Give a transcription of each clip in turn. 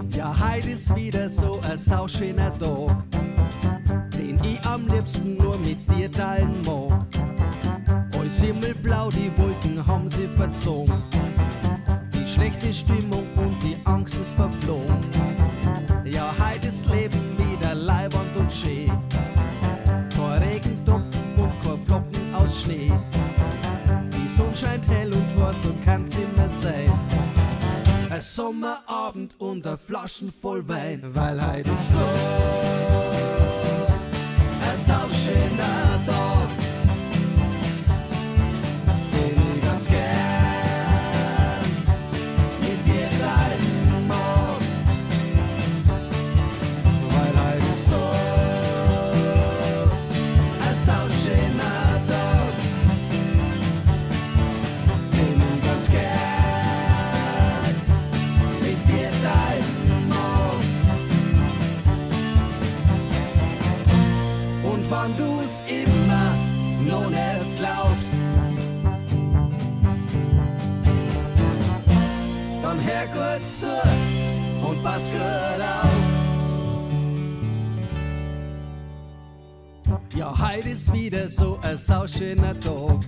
Ja, heut ist wieder so ein sauschöner Tag, den ich am liebsten nur mit dir teilen mag. Alles himmelblau, die Wolken haben sie verzogen, die schlechte Stimmung und die Angst ist verflogen. Ja, heut ist Leben wieder leibernd und schön, kein Regentropfen und kein Flocken aus Schnee. Die Sonne scheint hell und heiß, so kann's immer sein. Ein Sommerabend und ein Flaschen voll Wein, weil heute ist so ein sauschöner Tag, den ich ganz gern mit dir teilen mag. Weil heute ist so ein sauschöner Tag, den ich ganz gern mit dir teilen mag. Und wenn du's immer noch nicht glaubst, dann hör gut zu und pass gut auf. Ja, heut ist wieder so ein sauschöner Tag,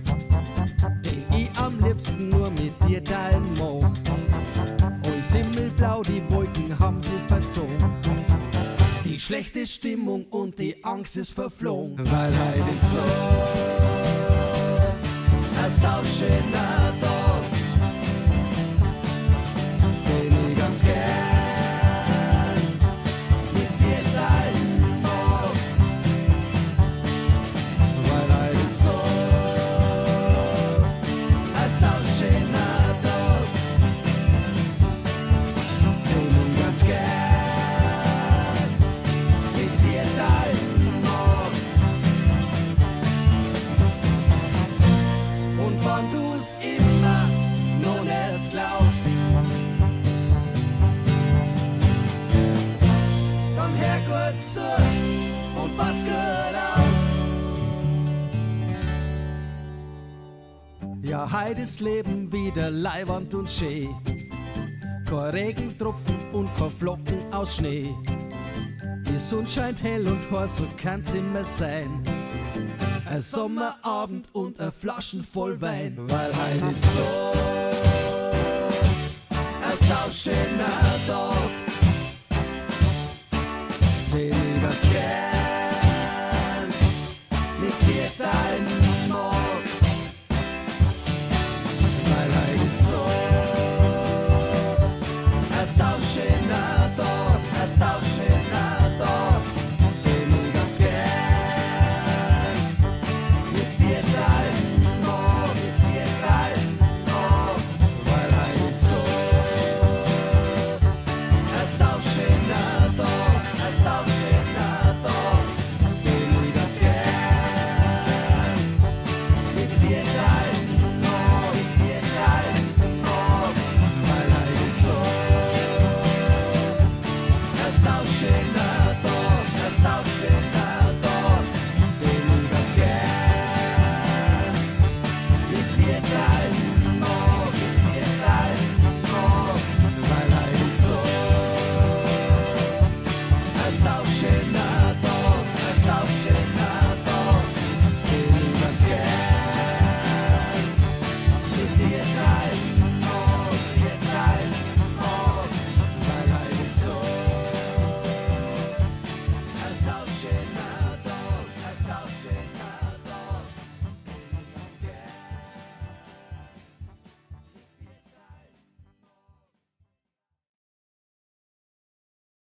den ich am liebsten nur mit dir teilen mag. Alles himmelblau, die Wolken haben sie verzogen, die schlechte Stimmung und die Angst ist verflogen. Weil heut ist so ein sauschöner Tag, den ich ganz gern mit dir teilen mag. Weil heut ist so ein sauschöner Tag, den ich ganz gern mit dir teilen mag. Und wenn du's immer noch nicht glaubst, dann hör gut zu und pass gut auf. Ja, heut ist Leben wieder leibernd und schön, kein Regentropfen und kein Flocken aus Schnee. Die Sonne scheint hell und heiß, so kann's immer sein. Ein Sommerabend und ein Flaschen voll Wein, weil heut ist so ein sauschöner